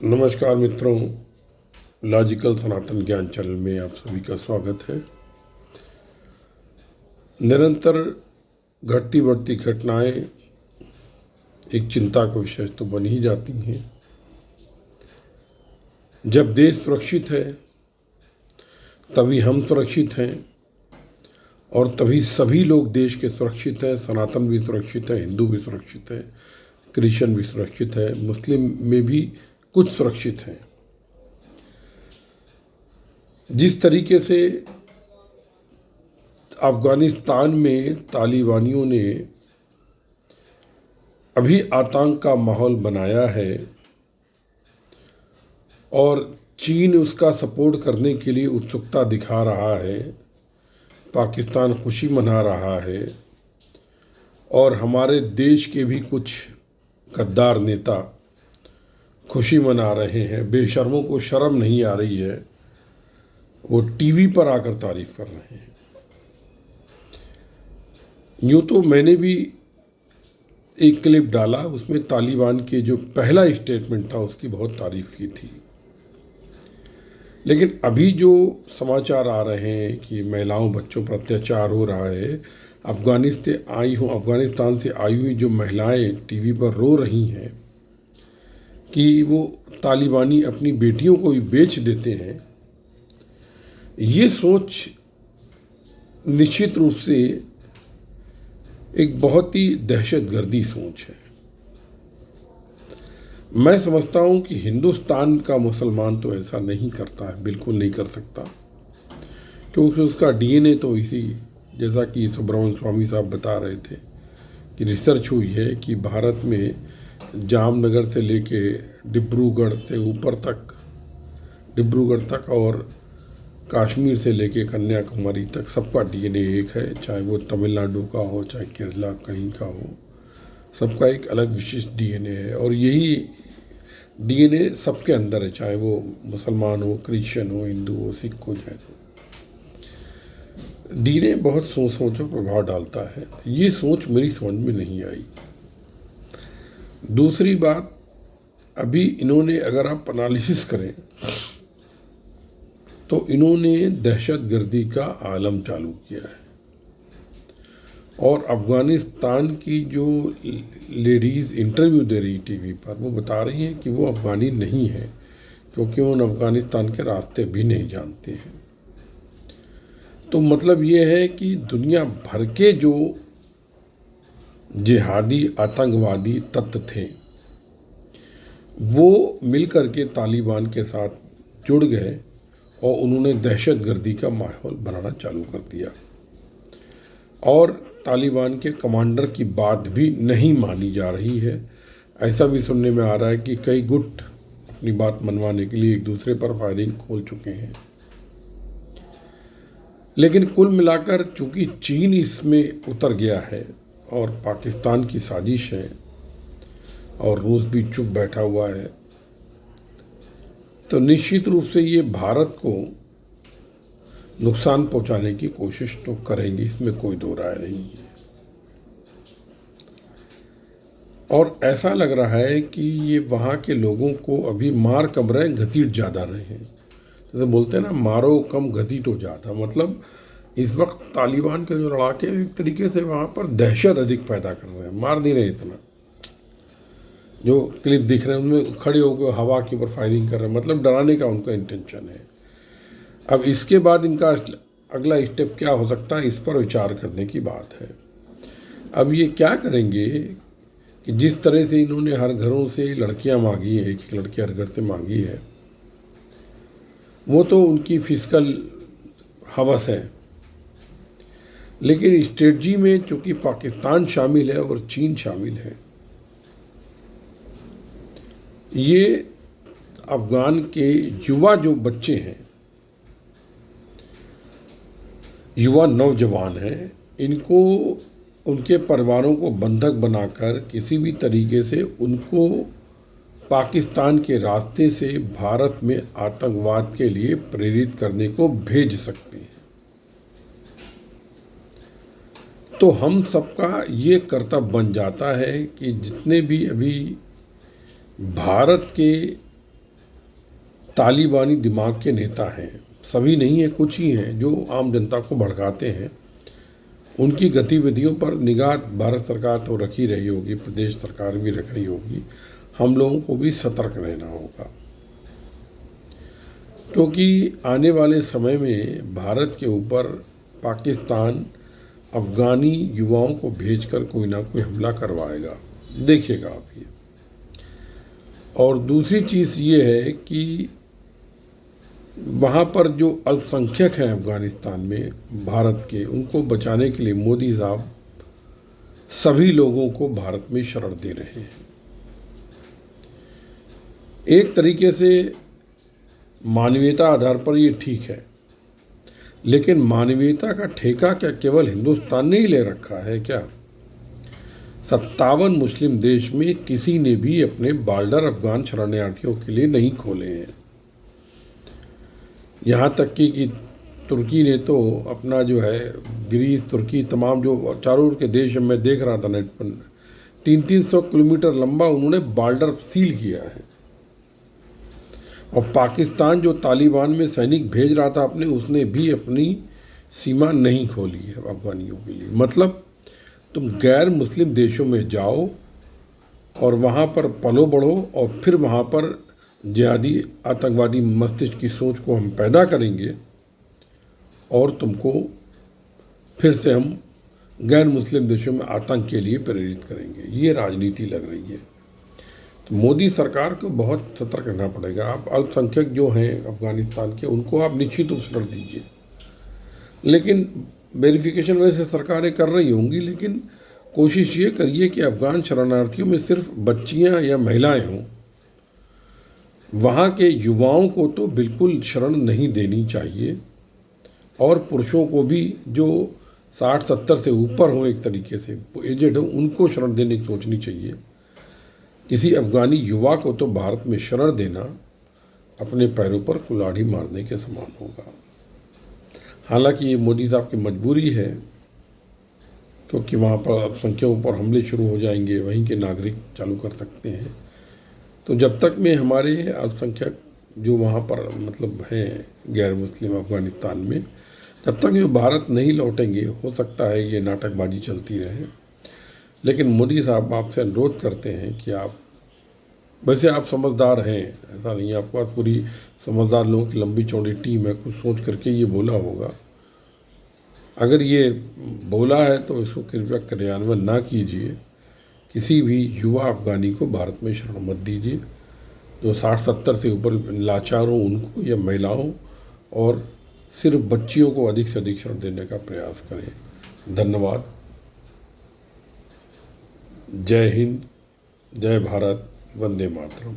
नमस्कार मित्रों, लॉजिकल सनातन ज्ञान चैनल में आप सभी का स्वागत है। निरंतर घटती बढ़ती घटनाएं एक चिंता का विषय तो बन ही जाती हैं। जब देश सुरक्षित है तभी हम सुरक्षित हैं और तभी सभी लोग देश के सुरक्षित हैं। सनातन भी सुरक्षित है, हिंदू भी सुरक्षित है, क्रिश्चियन भी सुरक्षित है, मुस्लिम में भी कुछ सुरक्षित हैं। जिस तरीके से अफ़गानिस्तान में तालिबानियों ने अभी आतंक का माहौल बनाया है और चीन उसका सपोर्ट करने के लिए उत्सुकता दिखा रहा है, पाकिस्तान खुशी मना रहा है और हमारे देश के भी कुछ गद्दार नेता खुशी मना रहे हैं। बेशर्मों को शर्म नहीं आ रही है, वो टीवी पर आकर तारीफ कर रहे हैं। यूँ तो मैंने भी एक क्लिप डाला, उसमें तालिबान के जो पहला स्टेटमेंट था उसकी बहुत तारीफ की थी। लेकिन अभी जो समाचार आ रहे हैं कि महिलाओं बच्चों पर अत्याचार हो रहा है, अफ़गानिस्तान से आई हुई जो महिलाएं टीवी पर रो रही हैं कि वो तालिबानी अपनी बेटियों को भी बेच देते हैं, ये सोच निश्चित रूप से एक बहुत ही दहशतगर्दी सोच है। मैं समझता हूँ कि हिंदुस्तान का मुसलमान तो ऐसा नहीं करता है, बिल्कुल नहीं कर सकता, क्योंकि उसका डीएनए तो इसी, जैसा कि सुब्रमण्यम स्वामी साहब बता रहे थे कि रिसर्च हुई है कि भारत में जामनगर से लेके डिब्रूगढ़ से ऊपर तक, डिब्रूगढ़ तक और कश्मीर से लेके कन्याकुमारी तक सबका डीएनए एक है। चाहे वो तमिलनाडु का हो, चाहे केरला कहीं का हो, सबका एक अलग विशिष्ट डीएनए है और यही डीएनए सबके अंदर है, चाहे वो मुसलमान हो, क्रिश्चियन हो, हिंदू हो, सिख हो, जाए तो डीएनए बहुत सोचों पर प्रभाव डालता है। ये सोच मेरी समझ में नहीं आई। दूसरी बात, अभी इन्होंने, अगर आप एनालिसिस करें तो इन्होंने दहशतगर्दी का आलम चालू किया है और अफ़गानिस्तान की जो लेडीज़ इंटरव्यू दे रही टीवी पर, वो बता रही हैं कि वो अफ़गानी नहीं है, क्योंकि उन अफ़गानिस्तान के रास्ते भी नहीं जानते हैं। तो मतलब ये है कि दुनिया भर के जो जिहादी आतंकवादी तत्व थे वो मिलकर के तालिबान के साथ जुड़ गए और उन्होंने दहशतगर्दी का माहौल बनाना चालू कर दिया और तालिबान के कमांडर की बात भी नहीं मानी जा रही है। ऐसा भी सुनने में आ रहा है कि कई गुट अपनी बात मनवाने के लिए एक दूसरे पर फायरिंग खोल चुके हैं। लेकिन कुल मिलाकर चूंकि चीन इसमें उतर गया है और पाकिस्तान की साजिश है और रूस भी चुप बैठा हुआ है, तो निश्चित रूप से ये भारत को नुकसान पहुंचाने की कोशिश तो करेंगे, इसमें कोई दो राय नहीं है। और ऐसा लग रहा है कि ये वहाँ के लोगों को अभी मार कम रहे, घसीट ज़्यादा रहे हैं। जैसे बोलते हैं ना, मारो कम घसीटो ज़्यादा। मतलब इस वक्त तालिबान के जो लड़ाके एक तरीके से वहाँ पर दहशत अधिक पैदा कर रहे हैं, मार नहीं रहे इतना। जो क्लिप दिख रहे हैं उनमें खड़े होकर हवा के ऊपर फायरिंग कर रहे हैं, मतलब डराने का उनका इंटेंशन है। अब इसके बाद इनका अगला स्टेप क्या हो सकता है, इस पर विचार करने की बात है। अब ये क्या करेंगे कि जिस तरह से इन्होंने हर घरों से लड़कियां मांगी है, एक एक लड़की हर घर से मांगी है, वो तो उनकी फिजिकल हवस है, लेकिन स्ट्रेटजी में चूंकि पाकिस्तान शामिल है और चीन शामिल है, ये अफ़गान के युवा जो बच्चे हैं, युवा नौजवान हैं, इनको उनके परिवारों को बंधक बनाकर किसी भी तरीके से उनको पाकिस्तान के रास्ते से भारत में आतंकवाद के लिए प्रेरित करने को भेज सकते हैं। तो हम सबका ये कर्तव्य बन जाता है कि जितने भी अभी भारत के तालिबानी दिमाग के नेता हैं, सभी नहीं हैं, कुछ ही हैं जो आम जनता को भड़काते हैं। उनकी गतिविधियों पर निगाह भारत सरकार तो रख ही रही होगी, प्रदेश सरकार भी रख रही होगी। हम लोगों को भी सतर्क रहना होगा, क्योंकि आने वाले समय में भारत के ऊपर पाकिस्तान अफ़गानी युवाओं को भेजकर कोई ना कोई हमला करवाएगा, देखिएगा आप ये। और दूसरी चीज़ ये है कि वहाँ पर जो अल्पसंख्यक हैं अफ़गानिस्तान में भारत के, उनको बचाने के लिए मोदी साहब सभी लोगों को भारत में शरण दे रहे हैं। एक तरीके से मानवीयता आधार पर ये ठीक है, लेकिन मानवीयता का ठेका क्या केवल हिंदुस्तान ने ही ले रखा है क्या? 57 मुस्लिम देश में किसी ने भी अपने बॉर्डर अफगान शरणार्थियों के लिए नहीं खोले हैं। यहाँ तक कि तुर्की ने तो अपना जो है ग्रीस, तुर्की, तमाम जो चारों ओर के देश मैं देख रहा था नेट पर, 300-300 किलोमीटर लंबा उन्होंने बॉर्डर सील किया है। और पाकिस्तान जो तालिबान में सैनिक भेज रहा था अपने, उसने भी अपनी सीमा नहीं खोली है अफगानियों के लिए। मतलब तुम गैर मुस्लिम देशों में जाओ और वहाँ पर पलो बढ़ो और फिर वहाँ पर जिहादी आतंकवादी मस्तिष्क की सोच को हम पैदा करेंगे और तुमको फिर से हम गैर मुस्लिम देशों में आतंक के लिए प्रेरित करेंगे। ये राजनीति लग रही है। तो मोदी सरकार को बहुत सतर्क रहना पड़ेगा। आप अल्पसंख्यक जो हैं अफ़गानिस्तान के, उनको आप निश्चित रूप से शरण दीजिए, लेकिन वेरिफिकेशन वैसे सरकारें कर रही होंगी, लेकिन कोशिश ये करिए कि अफ़गान शरणार्थियों में सिर्फ बच्चियां या महिलाएं हों। वहाँ के युवाओं को तो बिल्कुल शरण नहीं देनी चाहिए, और पुरुषों को भी जो 60-70 से ऊपर हों, एक तरीके से एजेड हों, उनको शरण देने की सोचनी चाहिए। किसी अफ़गानी युवा को तो भारत में शरण देना अपने पैरों पर कुल्हाड़ी मारने के समान होगा। हालांकि ये मोदी साहब की मजबूरी है, क्योंकि वहाँ पर अल्पसंख्यकों पर हमले शुरू हो जाएंगे, वहीं के नागरिक चालू कर सकते हैं। तो जब तक में हमारे अल्पसंख्यक जो वहाँ पर मतलब हैं गैर मुस्लिम अफ़गानिस्तान में, जब तक ये भारत नहीं लौटेंगे, हो सकता है ये नाटकबाजी चलती रहे। लेकिन मोदी साहब आपसे अनुरोध करते हैं कि आप, वैसे आप समझदार हैं, ऐसा नहीं है, आपके पास पूरी समझदार लोगों की लंबी चौड़ी टीम है, कुछ सोच करके ये बोला होगा। अगर ये बोला है तो इसको कृपया क्रियान्वयन ना कीजिए। किसी भी युवा अफ़गानी को भारत में शरण मत दीजिए। जो 60-70 से ऊपर लाचार हों उनको, या महिलाओं और सिर्फ बच्चियों को अधिक से अधिक शरण देने का प्रयास करें। धन्यवाद। जय हिंद, जय भारत, वंदे मातरम।